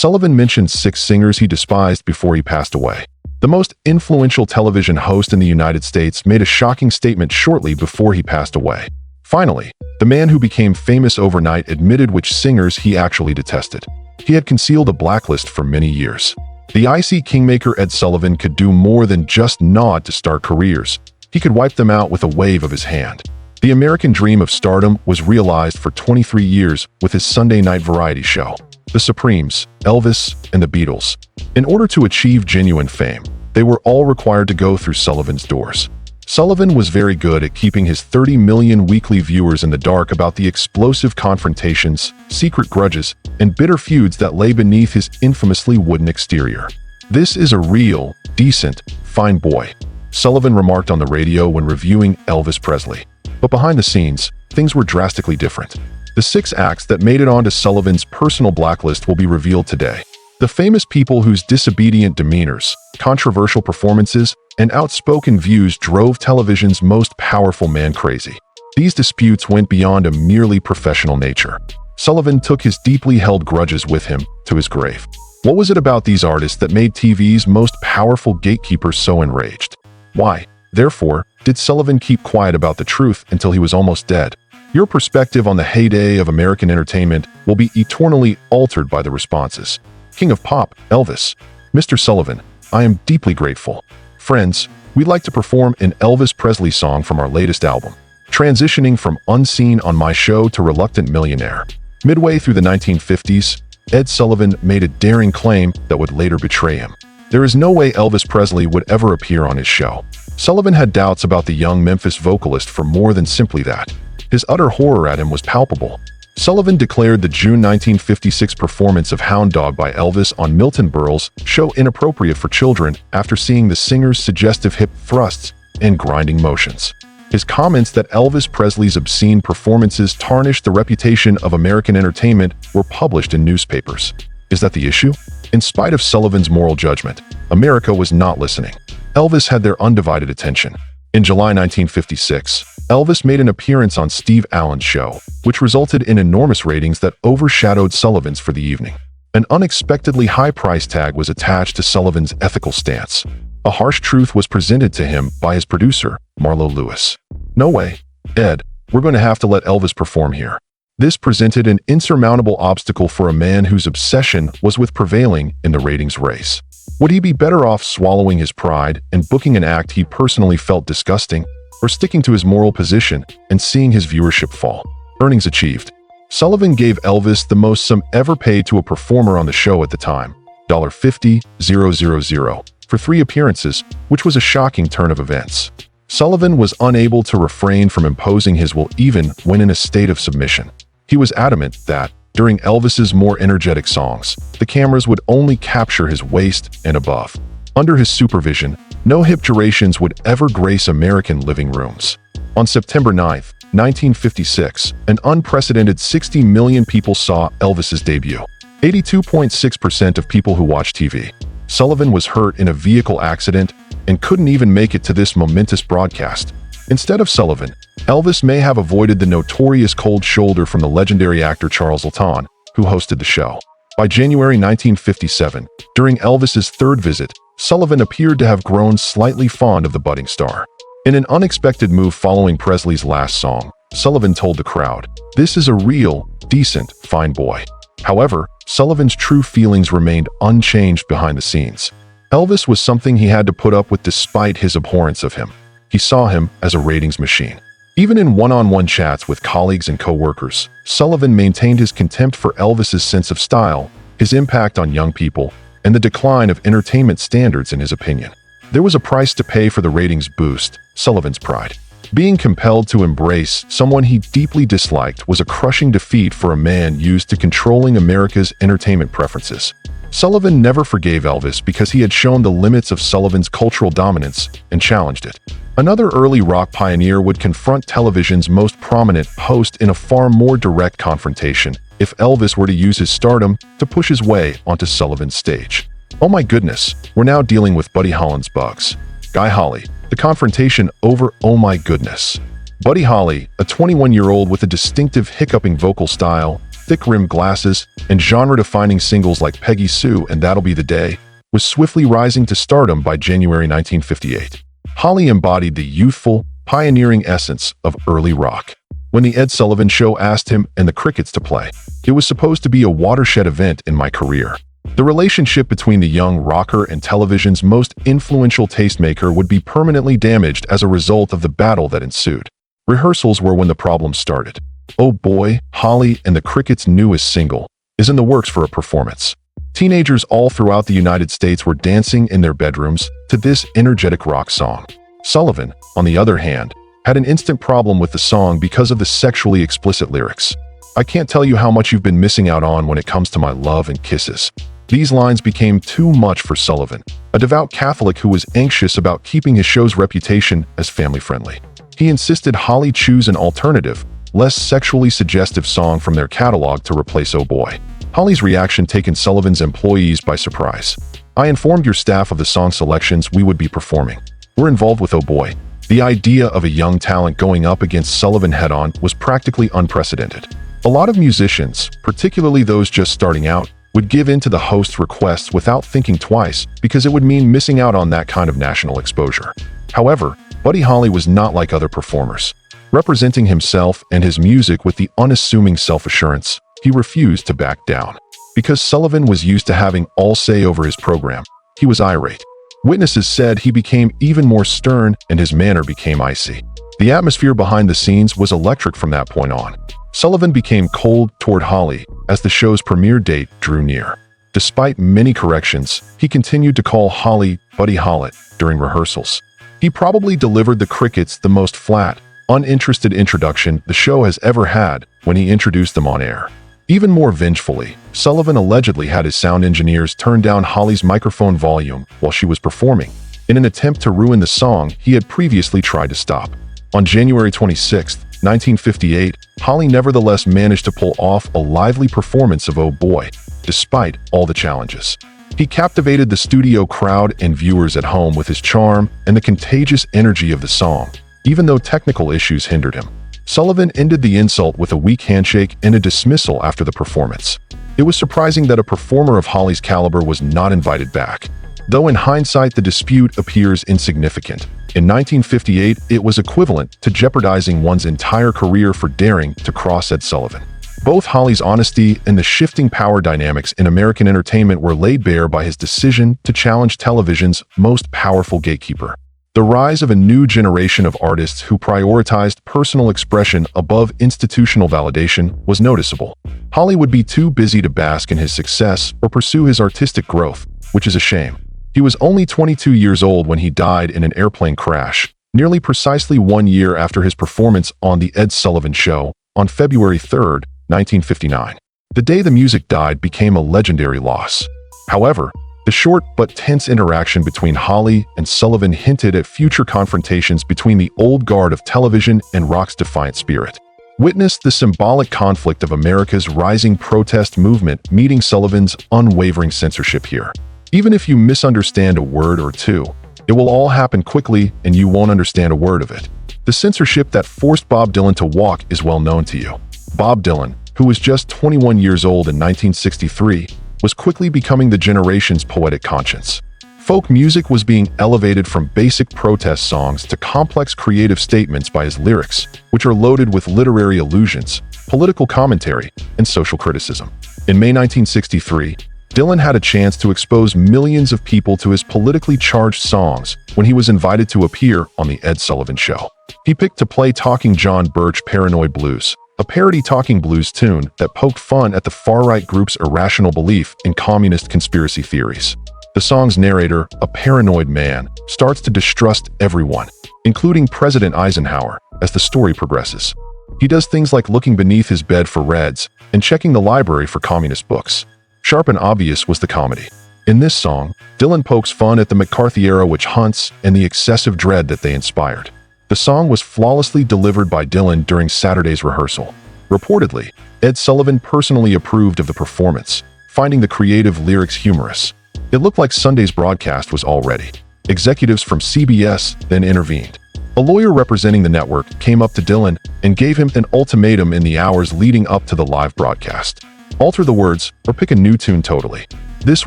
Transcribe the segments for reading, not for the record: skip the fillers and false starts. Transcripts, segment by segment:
Sullivan mentioned 6 singers he despised before he passed away. The most influential television host in the United States made a shocking statement shortly before he passed away. Finally, the man who became famous overnight admitted which singers he actually detested. He had concealed a blacklist for many years. The icy kingmaker Ed Sullivan could do more than just nod to star careers. He could wipe them out with a wave of his hand. The American dream of stardom was realized for 23 years with his Sunday night variety show, The Supremes, Elvis, and the Beatles. In order to achieve genuine fame, they were all required to go through Sullivan's doors. Sullivan was very good at keeping his 30 million weekly viewers in the dark about the explosive confrontations, secret grudges, and bitter feuds that lay beneath his infamously wooden exterior. "This is a real, decent, fine boy," Sullivan remarked on the radio when reviewing Elvis Presley. But behind the scenes, things were drastically different. The 6 acts that made it onto Sullivan's personal blacklist will be revealed today. The famous people whose disobedient demeanors, controversial performances, and outspoken views drove television's most powerful man crazy. These disputes went beyond a merely professional nature. Sullivan took his deeply held grudges with him to his grave. What was it about these artists that made TV's most powerful gatekeeper so enraged? Why, therefore, did Sullivan keep quiet about the truth until he was almost dead? Your perspective on the heyday of American entertainment will be eternally altered by the responses. King of Pop, Elvis. Mr. Sullivan, I am deeply grateful. Friends, we'd like to perform an Elvis Presley song from our latest album, transitioning from Unseen on My Show to Reluctant Millionaire. Midway through the 1950s, Ed Sullivan made a daring claim that would later betray him. There is no way Elvis Presley would ever appear on his show. Sullivan had doubts about the young Memphis vocalist for more than simply that. His utter horror at him was palpable. Sullivan declared the June 1956 performance of Hound Dog by Elvis on Milton Berle's show inappropriate for children after seeing the singer's suggestive hip thrusts and grinding motions. His comments that Elvis Presley's obscene performances tarnished the reputation of American entertainment were published in newspapers. Is that the issue? In spite of Sullivan's moral judgment, America was not listening. Elvis had their undivided attention. In July 1956, Elvis made an appearance on Steve Allen's show, which resulted in enormous ratings that overshadowed Sullivan's for the evening. An unexpectedly high price tag was attached to Sullivan's ethical stance. A harsh truth was presented to him by his producer, Marlo Lewis. "No way, Ed, we're going to have to let Elvis perform here." This presented an insurmountable obstacle for a man whose obsession was with prevailing in the ratings race. Would he be better off swallowing his pride and booking an act he personally felt disgusting, or sticking to his moral position and seeing his viewership fall? Earnings achieved. Sullivan gave Elvis the most sum ever paid to a performer on the show at the time, $50,000, for 3 appearances, which was a shocking turn of events. Sullivan was unable to refrain from imposing his will even when in a state of submission. He was adamant that, during Elvis's more energetic songs, the cameras would only capture his waist and above. Under his supervision, no hip gyrations would ever grace American living rooms. On September 9, 1956, an unprecedented 60 million people saw Elvis's debut. 82.6% of people who watch TV. Sullivan was hurt in a vehicle accident and couldn't even make it to this momentous broadcast. Instead of Sullivan, Elvis may have avoided the notorious cold shoulder from the legendary actor Charles Laughton, who hosted the show. By January 1957, during Elvis's 3rd visit, Sullivan appeared to have grown slightly fond of the budding star. In an unexpected move following Presley's last song, Sullivan told the crowd, "This is a real, decent, fine boy." However, Sullivan's true feelings remained unchanged behind the scenes. Elvis was something he had to put up with despite his abhorrence of him. He saw him as a ratings machine. Even in one-on-one chats with colleagues and co-workers, Sullivan maintained his contempt for Elvis's sense of style, his impact on young people, and the decline of entertainment standards in his opinion. There was a price to pay for the ratings boost, Sullivan's pride. Being compelled to embrace someone he deeply disliked was a crushing defeat for a man used to controlling America's entertainment preferences. Sullivan never forgave Elvis because he had shown the limits of Sullivan's cultural dominance and challenged it. Another early rock pioneer would confront television's most prominent host in a far more direct confrontation if Elvis were to use his stardom to push his way onto Sullivan's stage. Oh my goodness, we're now dealing with Buddy Holly's bugs. Guy Holly, the confrontation over Oh my goodness. Buddy Holly, a 21-year-old with a distinctive hiccuping vocal style, thick-rimmed glasses and genre-defining singles like Peggy Sue and That'll Be the Day, was swiftly rising to stardom by January 1958. Holly embodied the youthful, pioneering essence of early rock. When the Ed Sullivan Show asked him and the Crickets to play, it was supposed to be a watershed event in my career. The relationship between the young rocker and television's most influential tastemaker would be permanently damaged as a result of the battle that ensued. Rehearsals were when the problem started. Oh Boy, Holly and the Crickets' newest single, is in the works for a performance. Teenagers all throughout the United States were dancing in their bedrooms to this energetic rock song. Sullivan, on the other hand, had an instant problem with the song because of the sexually explicit lyrics. I can't tell you how much you've been missing out on when it comes to my love and kisses. These lines became too much for Sullivan, a devout Catholic who was anxious about keeping his show's reputation as family-friendly. He insisted Holly choose an alternative, less sexually suggestive song from their catalog to replace Oh Boy. Holly's reaction taken Sullivan's employees by surprise. I informed your staff of the song selections we would be performing. We're involved with Oh Boy. The idea of a young talent going up against Sullivan head-on was practically unprecedented. A lot of musicians, particularly those just starting out, would give in to the host's requests without thinking twice because it would mean missing out on that kind of national exposure. However, Buddy Holly was not like other performers. Representing himself and his music with the unassuming self-assurance, he refused to back down. Because Sullivan was used to having all say over his program, he was irate. Witnesses said he became even more stern and his manner became icy. The atmosphere behind the scenes was electric from that point on. Sullivan became cold toward Holly as the show's premiere date drew near. Despite many corrections, he continued to call Holly Buddy Holly during rehearsals. He probably delivered the Crickets the most flat, uninterested introduction the show has ever had when he introduced them on air. Even more vengefully, Sullivan allegedly had his sound engineers turn down Holly's microphone volume while she was performing, in an attempt to ruin the song he had previously tried to stop. On January 26, 1958, Holly nevertheless managed to pull off a lively performance of Oh Boy, despite all the challenges. He captivated the studio crowd and viewers at home with his charm and the contagious energy of the song, even though technical issues hindered him. Sullivan ended the insult with a weak handshake and a dismissal after the performance. It was surprising that a performer of Holly's caliber was not invited back. Though in hindsight the dispute appears insignificant, in 1958 it was equivalent to jeopardizing one's entire career for daring to cross Ed Sullivan. Both Holly's honesty and the shifting power dynamics in American entertainment were laid bare by his decision to challenge television's most powerful gatekeeper. The rise of a new generation of artists who prioritized personal expression above institutional validation was noticeable. Holly would be too busy to bask in his success or pursue his artistic growth, which is a shame. He was only 22 years old when he died in an airplane crash, nearly precisely 1 year after his performance on The Ed Sullivan Show on February 3, 1959. The day the music died became a legendary loss. However, the short but tense interaction between Holly and Sullivan hinted at future confrontations between the old guard of television and rock's defiant spirit. Witness the symbolic conflict of America's rising protest movement meeting Sullivan's unwavering censorship here. Even if you misunderstand a word or two, it will all happen quickly and you won't understand a word of it. The censorship that forced Bob Dylan to walk is well known to you. Bob Dylan, who was just 21 years old in 1963, was quickly becoming the generation's poetic conscience. Folk music was being elevated from basic protest songs to complex creative statements by his lyrics, which are loaded with literary allusions, political commentary, and social criticism. In May 1963, Dylan had a chance to expose millions of people to his politically charged songs when he was invited to appear on The Ed Sullivan Show. He picked to play Talking John Birch Paranoid Blues, a parody talking blues tune that poked fun at the far-right group's irrational belief in communist conspiracy theories. The song's narrator, a paranoid man, starts to distrust everyone, including President Eisenhower, as the story progresses. He does things like looking beneath his bed for Reds and checking the library for communist books. Sharp and obvious was the comedy. In this song, Dylan pokes fun at the McCarthy-era witch hunts and the excessive dread that they inspired. The song was flawlessly delivered by Dylan during Saturday's rehearsal. Reportedly, Ed Sullivan personally approved of the performance, finding the creative lyrics humorous. It looked like Sunday's broadcast was all ready. Executives from CBS then intervened. A lawyer representing the network came up to Dylan and gave him an ultimatum in the hours leading up to the live broadcast. Alter the words or pick a new tune totally. This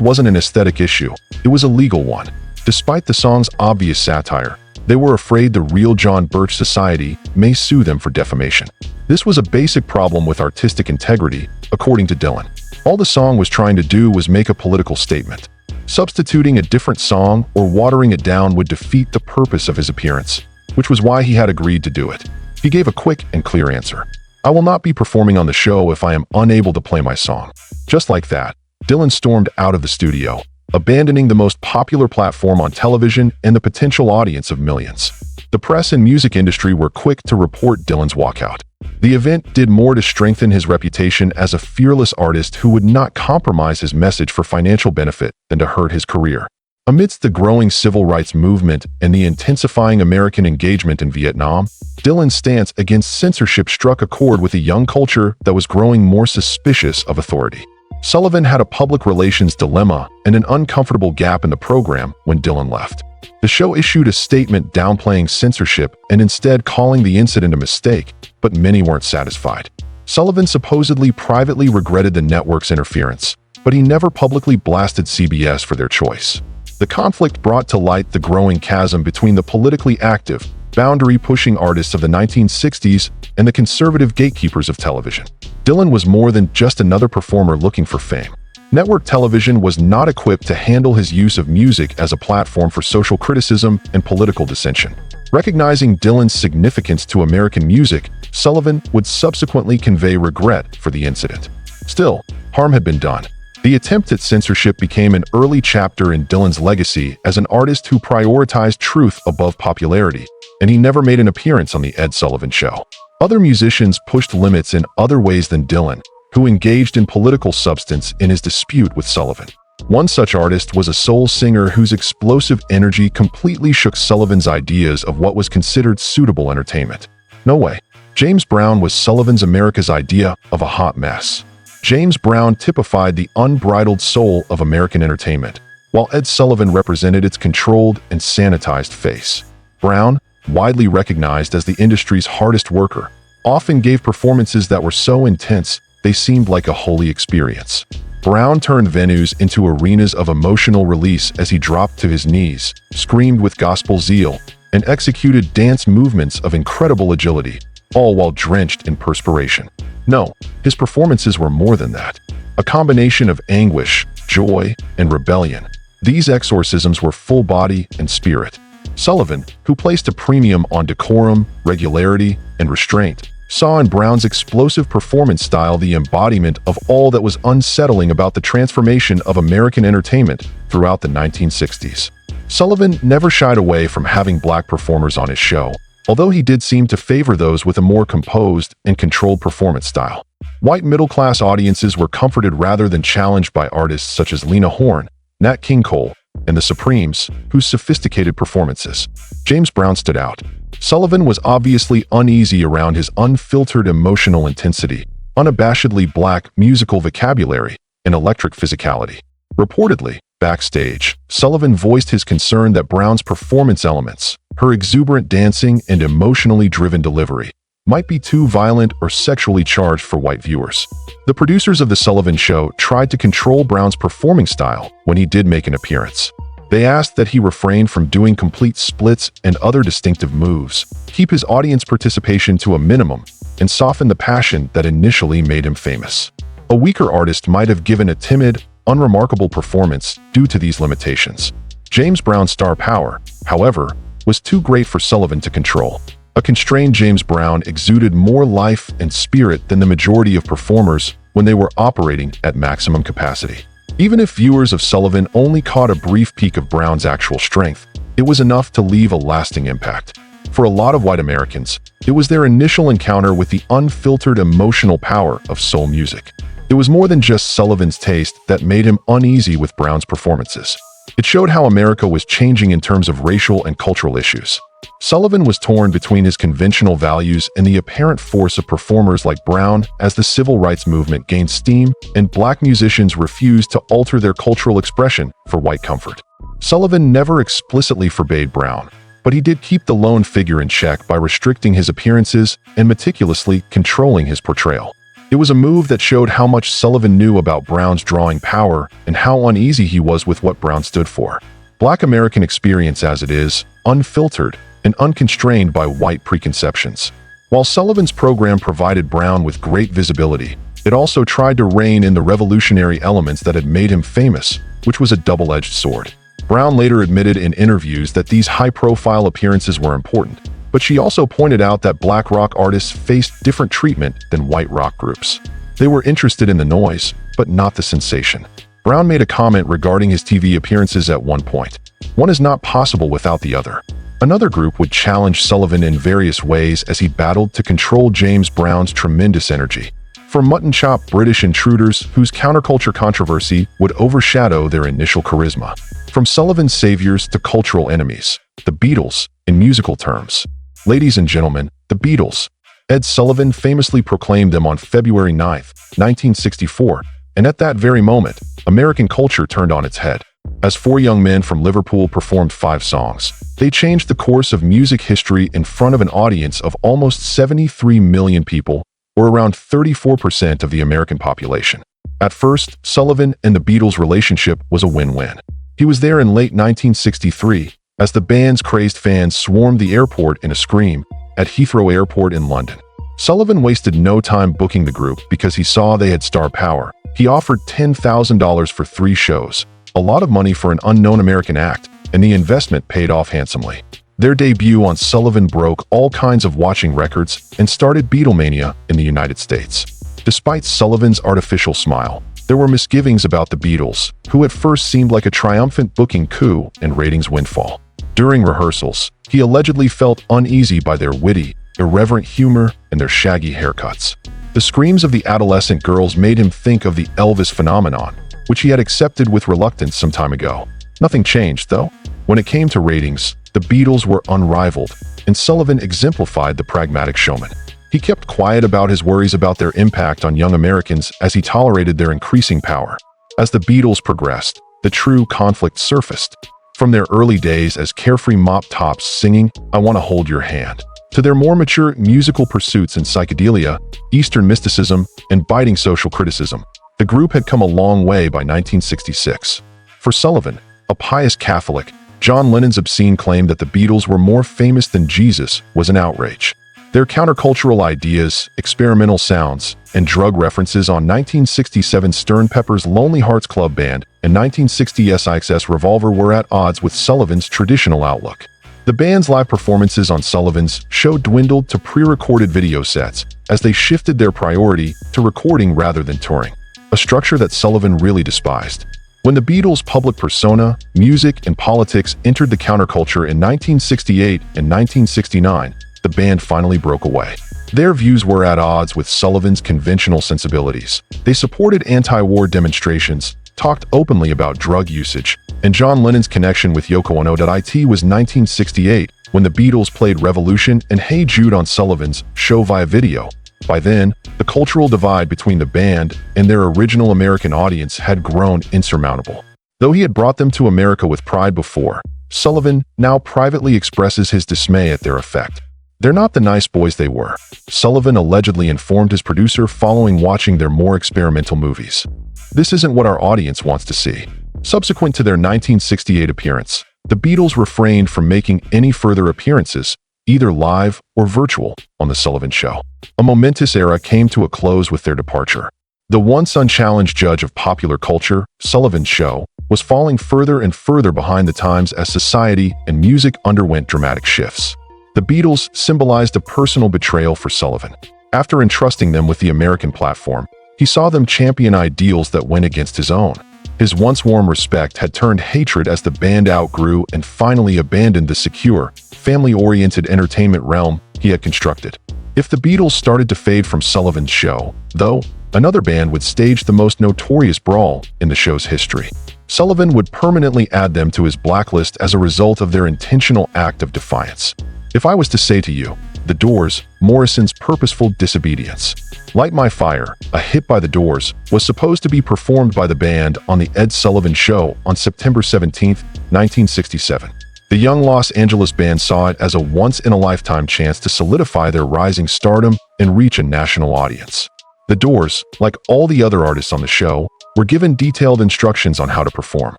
wasn't an aesthetic issue, it was a legal one. Despite the song's obvious satire, they were afraid the real John Birch Society may sue them for defamation. This was a basic problem with artistic integrity, according to Dylan. All the song was trying to do was make a political statement. Substituting a different song or watering it down would defeat the purpose of his appearance, which was why he had agreed to do it. He gave a quick and clear answer. "I will not be performing on the show if I am unable to play my song." Just like that, Dylan stormed out of the studio, abandoning the most popular platform on television and the potential audience of millions. The press and music industry were quick to report Dylan's walkout. The event did more to strengthen his reputation as a fearless artist who would not compromise his message for financial benefit than to hurt his career. Amidst the growing civil rights movement and the intensifying American engagement in Vietnam, Dylan's stance against censorship struck a chord with a young culture that was growing more suspicious of authority. Sullivan had a public relations dilemma and an uncomfortable gap in the program when Dylan left. The show issued a statement downplaying censorship and instead calling the incident a mistake, but many weren't satisfied. Sullivan supposedly privately regretted the network's interference, but he never publicly blasted CBS for their choice. The conflict brought to light the growing chasm between the politically active, boundary-pushing artists of the 1960s and the conservative gatekeepers of television. Dylan was more than just another performer looking for fame. Network television was not equipped to handle his use of music as a platform for social criticism and political dissension. Recognizing Dylan's significance to American music, Sullivan would subsequently convey regret for the incident. Still, harm had been done. The attempt at censorship became an early chapter in Dylan's legacy as an artist who prioritized truth above popularity, and he never made an appearance on The Ed Sullivan Show. Other musicians pushed limits in other ways than Dylan, who engaged in political substance in his dispute with Sullivan. One such artist was a soul singer whose explosive energy completely shook Sullivan's ideas of what was considered suitable entertainment. No way. James Brown was Sullivan's America's idea of a hot mess. James Brown typified the unbridled soul of American entertainment, while Ed Sullivan represented its controlled and sanitized face. Brown, widely recognized as the industry's hardest worker, often gave performances that were so intense they seemed like a holy experience. Brown turned venues into arenas of emotional release as he dropped to his knees, screamed with gospel zeal, and executed dance movements of incredible agility, all while drenched in perspiration. No, his performances were more than that. A combination of anguish, joy, and rebellion. These exorcisms were full body and spirit. Sullivan, who placed a premium on decorum, regularity, and restraint, saw in Brown's explosive performance style the embodiment of all that was unsettling about the transformation of American entertainment throughout the 1960s. Sullivan never shied away from having black performers on his show, although he did seem to favor those with a more composed and controlled performance style. White middle-class audiences were comforted rather than challenged by artists such as Lena Horne, Nat King Cole, and the Supremes, whose sophisticated performances. James Brown stood out. Sullivan was obviously uneasy around his unfiltered emotional intensity, unabashedly black musical vocabulary, and electric physicality. Reportedly, backstage, Sullivan voiced his concern that Brown's performance elements, her exuberant dancing and emotionally driven delivery, might be too violent or sexually charged for white viewers. The producers of The Sullivan Show tried to control Brown's performing style when he did make an appearance. They asked that he refrain from doing complete splits and other distinctive moves, keep his audience participation to a minimum, and soften the passion that initially made him famous. A weaker artist might have given a timid, unremarkable performance due to these limitations. James Brown's star power, however, was too great for Sullivan to control. A constrained James Brown exuded more life and spirit than the majority of performers when they were operating at maximum capacity. Even if viewers of Sullivan only caught a brief peek of Brown's actual strength, it was enough to leave a lasting impact. For a lot of white Americans, it was their initial encounter with the unfiltered emotional power of soul music. It was more than just Sullivan's taste that made him uneasy with Brown's performances. It showed how America was changing in terms of racial and cultural issues. Sullivan was torn between his conventional values and the apparent force of performers like Brown as the civil rights movement gained steam and black musicians refused to alter their cultural expression for white comfort. Sullivan never explicitly forbade Brown, but he did keep the lone figure in check by restricting his appearances and meticulously controlling his portrayal. It was a move that showed how much Sullivan knew about Brown's drawing power and how uneasy he was with what Brown stood for. Black American experience as it is, unfiltered and unconstrained by white preconceptions. While Sullivan's program provided Brown with great visibility, it also tried to rein in the revolutionary elements that had made him famous, which was a double-edged sword. Brown later admitted in interviews that these high-profile appearances were important, but she also pointed out that black rock artists faced different treatment than white rock groups. They were interested in the noise, but not the sensation. Brown made a comment regarding his TV appearances at one point. One is not possible without the other. Another group would challenge Sullivan in various ways as he battled to control James Brown's tremendous energy. From mutton-chop British intruders whose counterculture controversy would overshadow their initial charisma. From Sullivan's saviors to cultural enemies, the Beatles, in musical terms. Ladies and gentlemen, the Beatles. Ed Sullivan famously proclaimed them on February 9, 1964, and at that very moment, American culture turned on its head. As four young men from Liverpool performed 5 songs, they changed the course of music history in front of an audience of almost 73 million people, or around 34% of the American population. At first, Sullivan and the Beatles' relationship was a win-win. He was there in late 1963, as the band's crazed fans swarmed the airport in a scream at Heathrow Airport in London. Sullivan wasted no time booking the group because he saw they had star power. He offered $10,000 for 3 shows, a lot of money for an unknown American act, and the investment paid off handsomely. Their debut on Sullivan broke all kinds of watching records and started Beatlemania in the United States. Despite Sullivan's artificial smile, there were misgivings about the Beatles, who at first seemed like a triumphant booking coup and ratings windfall. During rehearsals, he allegedly felt uneasy by their witty, irreverent humor and their shaggy haircuts. The screams of the adolescent girls made him think of the Elvis phenomenon, which he had accepted with reluctance some time ago. Nothing changed, though. When it came to ratings, the Beatles were unrivaled, and Sullivan exemplified the pragmatic showman. He kept quiet about his worries about their impact on young Americans as he tolerated their increasing power. As the Beatles progressed, the true conflict surfaced. From their early days as carefree mop tops singing "I Want to Hold Your Hand," to their more mature musical pursuits in psychedelia, Eastern mysticism, and biting social criticism, the group had come a long way by 1966. For Sullivan, a pious Catholic, John Lennon's obscene claim that the Beatles were more famous than Jesus was an outrage. Their countercultural ideas, experimental sounds, and drug references on 1967 Stern Pepper's Lonely Hearts Club Band and 1960 SIX's Revolver were at odds with Sullivan's traditional outlook. The band's live performances on Sullivan's show dwindled to pre-recorded video sets as they shifted their priority to recording rather than touring, a structure that Sullivan really despised. When the Beatles' public persona, music, and politics entered the counterculture in 1968 and 1969, the band finally broke away. Their views were at odds with Sullivan's conventional sensibilities. They supported anti-war demonstrations, talked openly about drug usage, and John Lennon's connection with Yoko Ono. It was 1968 when the Beatles played Revolution and Hey Jude on Sullivan's show via video. By then, the cultural divide between the band and their original American audience had grown insurmountable. Though he had brought them to America with pride before, Sullivan now privately expresses his dismay at their effect. They're not the nice boys they were, Sullivan allegedly informed his producer following watching their more experimental movies. This isn't what our audience wants to see. Subsequent to their 1968 appearance, the Beatles refrained from making any further appearances, either live or virtual, on The Sullivan Show. A momentous era came to a close with their departure. The once unchallenged judge of popular culture, Sullivan's Show, was falling further and further behind the times as society and music underwent dramatic shifts. The Beatles symbolized a personal betrayal for Sullivan. After entrusting them with the American platform, he saw them champion ideals that went against his own. His once warm respect had turned hatred as the band outgrew and finally abandoned the secure, family-oriented entertainment realm he had constructed. If the Beatles started to fade from Sullivan's Show, though, another band would stage the most notorious brawl in the show's history. Sullivan would permanently add them to his blacklist as a result of their intentional act of defiance. If I was to say to you, The Doors, Morrison's purposeful disobedience. Light My Fire, a hit by The Doors, was supposed to be performed by the band on The Ed Sullivan Show on September 17, 1967. The young Los Angeles band saw it as a once-in-a-lifetime chance to solidify their rising stardom and reach a national audience. The Doors, like all the other artists on the show, were given detailed instructions on how to perform.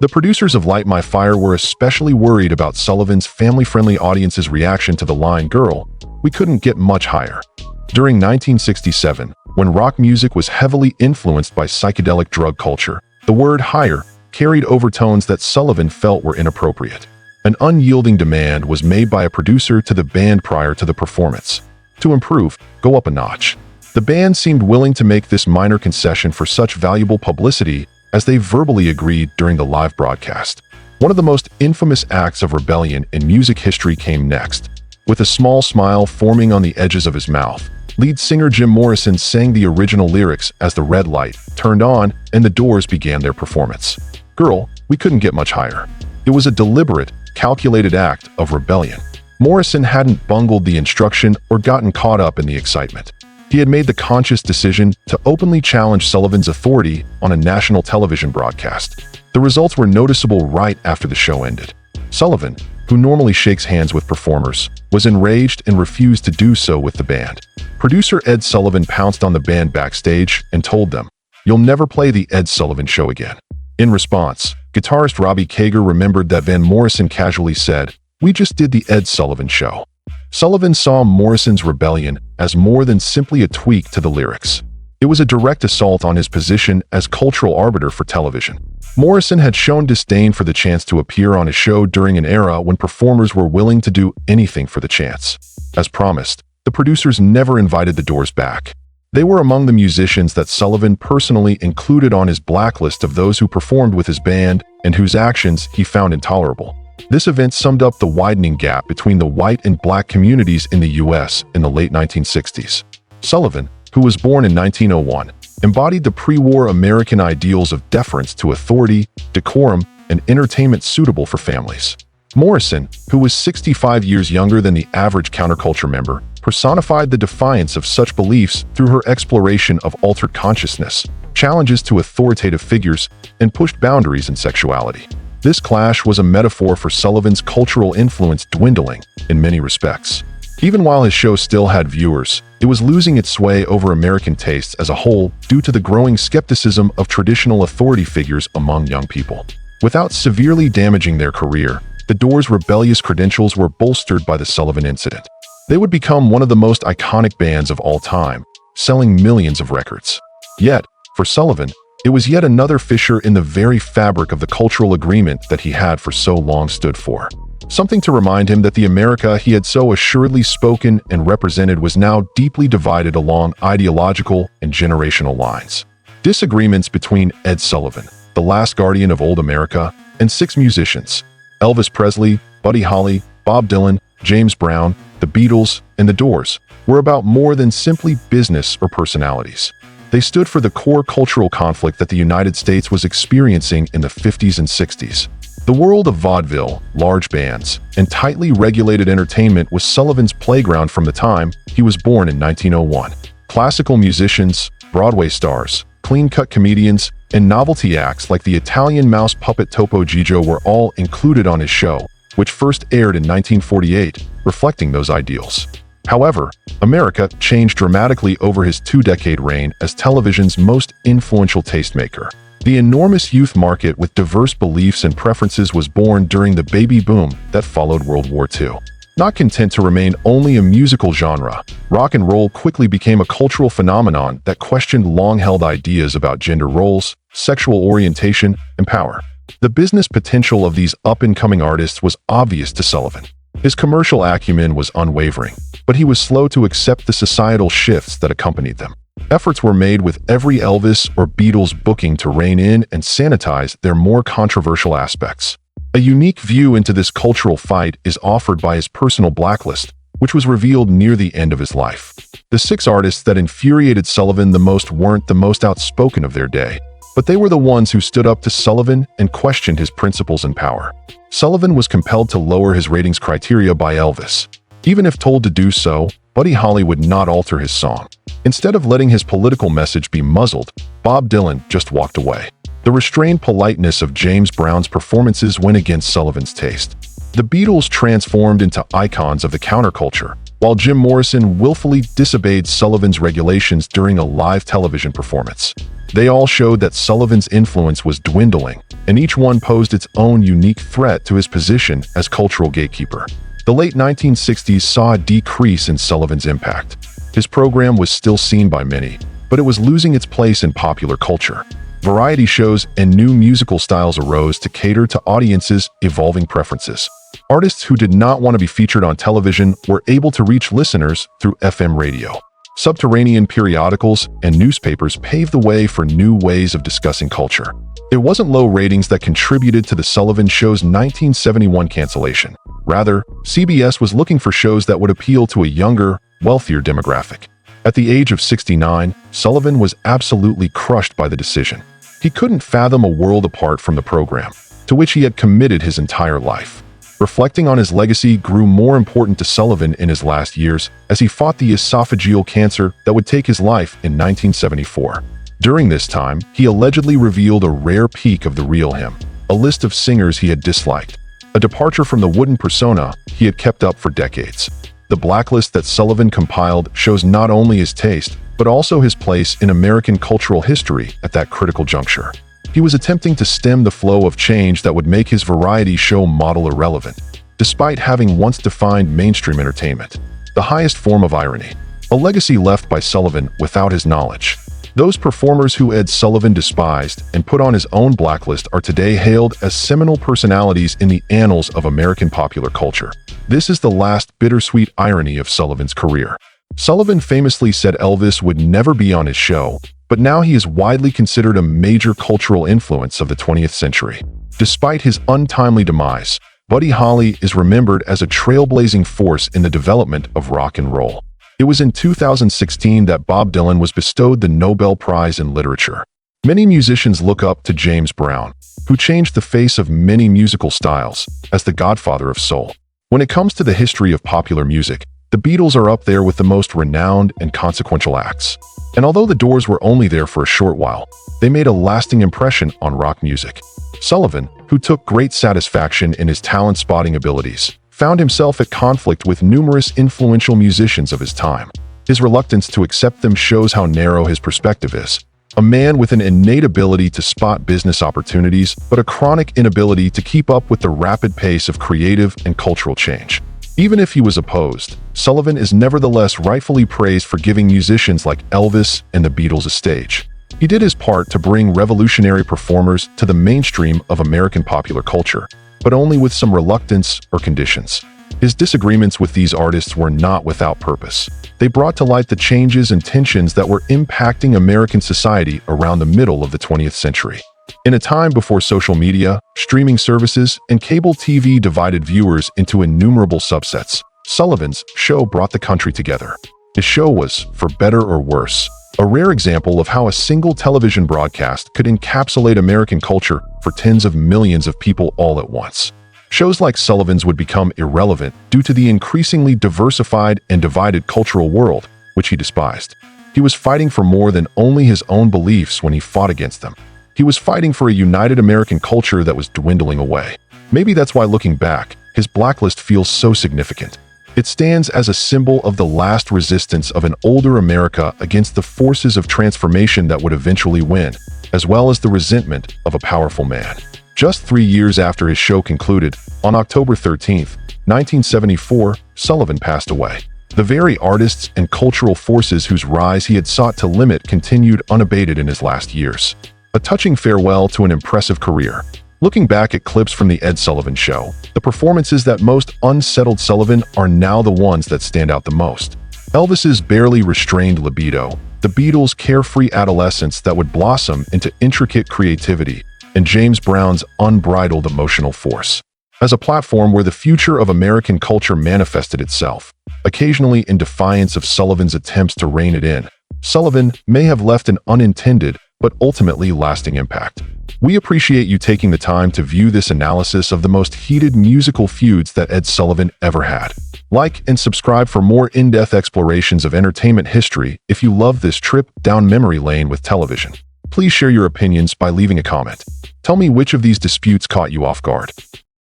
The producers of Light My Fire were especially worried about Sullivan's family-friendly audience's reaction to the line, "Girl, we couldn't get much higher." During 1967, when rock music was heavily influenced by psychedelic drug culture, the word "higher" carried overtones that Sullivan felt were inappropriate. An unyielding demand was made by a producer to the band prior to the performance. To improve, go up a notch. The band seemed willing to make this minor concession for such valuable publicity as they verbally agreed during the live broadcast. One of the most infamous acts of rebellion in music history came next. With a small smile forming on the edges of his mouth, lead singer Jim Morrison sang the original lyrics as the red light turned on and the Doors began their performance. "Girl, we couldn't get much higher." It was a deliberate, calculated act of rebellion. Morrison hadn't bungled the instruction or gotten caught up in the excitement. He had made the conscious decision to openly challenge Sullivan's authority on a national television broadcast. The results were noticeable right after the show ended. Sullivan, who normally shakes hands with performers, was enraged and refused to do so with the band. Producer Ed Sullivan pounced on the band backstage and told them, "You'll never play the Ed Sullivan Show again." In response, guitarist Robbie Kager remembered that Van Morrison casually said, "We just did the Ed Sullivan Show." Sullivan saw Morrison's rebellion as more than simply a tweak to the lyrics. It was a direct assault on his position as cultural arbiter for television. Morrison had shown disdain for the chance to appear on a show during an era when performers were willing to do anything for the chance. As promised, the producers never invited the Doors back. They were among the musicians that Sullivan personally included on his blacklist of those who performed with his band and whose actions he found intolerable. This event summed up the widening gap between the white and black communities in the U.S. in the late 1960s. Sullivan, who was born in 1901, embodied the pre-war American ideals of deference to authority, decorum, and entertainment suitable for families. Morrison, who was 65 years younger than the average counterculture member, personified the defiance of such beliefs through her exploration of altered consciousness, challenges to authoritative figures, and pushed boundaries in sexuality. This clash was a metaphor for Sullivan's cultural influence dwindling in many respects. Even while his show still had viewers, it was losing its sway over American tastes as a whole due to the growing skepticism of traditional authority figures among young people. Without severely damaging their career, the Doors' rebellious credentials were bolstered by the Sullivan incident. They would become one of the most iconic bands of all time, selling millions of records. Yet, for Sullivan, it was yet another fissure in the very fabric of the cultural agreement that he had for so long stood for. Something to remind him that the America he had so assuredly spoken and represented was now deeply divided along ideological and generational lines. Disagreements between Ed Sullivan, the last guardian of old America, and 6 musicians, Elvis Presley, Buddy Holly, Bob Dylan, James Brown, the Beatles, and the Doors, were about more than simply business or personalities. They stood for the core cultural conflict that the United States was experiencing in the 50s and 60s. The world of vaudeville, large bands, and tightly regulated entertainment was Sullivan's playground from the time he was born in 1901. Classical musicians, Broadway stars, clean-cut comedians, and novelty acts like the Italian mouse puppet Topo Gigio were all included on his show, which first aired in 1948, reflecting those ideals. However, America changed dramatically over his 2-decade reign as television's most influential tastemaker. The enormous youth market with diverse beliefs and preferences was born during the baby boom that followed World War II. Not content to remain only a musical genre, rock and roll quickly became a cultural phenomenon that questioned long-held ideas about gender roles, sexual orientation, and power. The business potential of these up-and-coming artists was obvious to Sullivan. His commercial acumen was unwavering, but he was slow to accept the societal shifts that accompanied them. Efforts were made with every Elvis or Beatles booking to rein in and sanitize their more controversial aspects. A unique view into this cultural fight is offered by his personal blacklist, which was revealed near the end of his life. The 6 artists that infuriated Sullivan the most weren't the most outspoken of their day, but they were the ones who stood up to Sullivan and questioned his principles and power. Sullivan was compelled to lower his ratings criteria by Elvis. Even if told to do so, Buddy Holly would not alter his song. Instead of letting his political message be muzzled, Bob Dylan just walked away. The restrained politeness of James Brown's performances went against Sullivan's taste. The Beatles transformed into icons of the counterculture, while Jim Morrison willfully disobeyed Sullivan's regulations during a live television performance. They all showed that Sullivan's influence was dwindling, and each one posed its own unique threat to his position as cultural gatekeeper. The late 1960s saw a decrease in Sullivan's impact. His program was still seen by many, but it was losing its place in popular culture. Variety shows and new musical styles arose to cater to audiences' evolving preferences. Artists who did not want to be featured on television were able to reach listeners through FM radio. Subterranean periodicals and newspapers paved the way for new ways of discussing culture. It wasn't low ratings that contributed to the Sullivan Show's 1971 cancellation. Rather, CBS was looking for shows that would appeal to a younger, wealthier demographic. At the age of 69, Sullivan was absolutely crushed by the decision. He couldn't fathom a world apart from the program, to which he had committed his entire life. Reflecting on his legacy grew more important to Sullivan in his last years as he fought the esophageal cancer that would take his life in 1974. During this time, he allegedly revealed a rare peek of the real him, a list of singers he had disliked, a departure from the wooden persona he had kept up for decades. The blacklist that Sullivan compiled shows not only his taste, but also his place in American cultural history at that critical juncture. He was attempting to stem the flow of change that would make his variety show model irrelevant, despite having once defined mainstream entertainment. The highest form of irony, a legacy left by Sullivan without his knowledge. Those performers who Ed Sullivan despised and put on his own blacklist are today hailed as seminal personalities in the annals of American popular culture. This is the last bittersweet irony of Sullivan's career. Sullivan famously said Elvis would never be on his show, but now he is widely considered a major cultural influence of the 20th century. Despite his untimely demise, Buddy Holly is remembered as a trailblazing force in the development of rock and roll. It was in 2016 that Bob Dylan was bestowed the Nobel Prize in Literature. Many musicians look up to James Brown, who changed the face of many musical styles, as the godfather of soul. When it comes to the history of popular music, the Beatles are up there with the most renowned and consequential acts. And although the Doors were only there for a short while, they made a lasting impression on rock music. Sullivan, who took great satisfaction in his talent-spotting abilities, found himself at conflict with numerous influential musicians of his time. His reluctance to accept them shows how narrow his perspective is. A man with an innate ability to spot business opportunities, but a chronic inability to keep up with the rapid pace of creative and cultural change. Even if he was opposed, Sullivan is nevertheless rightfully praised for giving musicians like Elvis and the Beatles a stage. He did his part to bring revolutionary performers to the mainstream of American popular culture, but only with some reluctance or conditions. His disagreements with these artists were not without purpose. They brought to light the changes and tensions that were impacting American society around the middle of the 20th century. In a time before social media, streaming services, and cable TV divided viewers into innumerable subsets, Sullivan's show brought the country together. His show was, for better or worse, a rare example of how a single television broadcast could encapsulate American culture for tens of millions of people all at once. Shows like Sullivan's would become irrelevant due to the increasingly diversified and divided cultural world, which he despised. He was fighting for more than only his own beliefs when he fought against them. He was fighting for a united American culture that was dwindling away. Maybe that's why, looking back, his blacklist feels so significant. It stands as a symbol of the last resistance of an older America against the forces of transformation that would eventually win, as well as the resentment of a powerful man. Just 3 years after his show concluded, on October 13, 1974, Sullivan passed away. The very artists and cultural forces whose rise he had sought to limit continued unabated in his last years. A touching farewell to an impressive career. Looking back at clips from the Ed Sullivan Show, the performances that most unsettled Sullivan are now the ones that stand out the most. Elvis's barely restrained libido, the Beatles' carefree adolescence that would blossom into intricate creativity, and James Brown's unbridled emotional force. As a platform where the future of American culture manifested itself, occasionally in defiance of Sullivan's attempts to rein it in, Sullivan may have left an unintended but ultimately lasting impact. We appreciate you taking the time to view this analysis of the most heated musical feuds that Ed Sullivan ever had. Like and subscribe for more in-depth explorations of entertainment history if you love this trip down memory lane with television. Please share your opinions by leaving a comment. Tell me which of these disputes caught you off guard.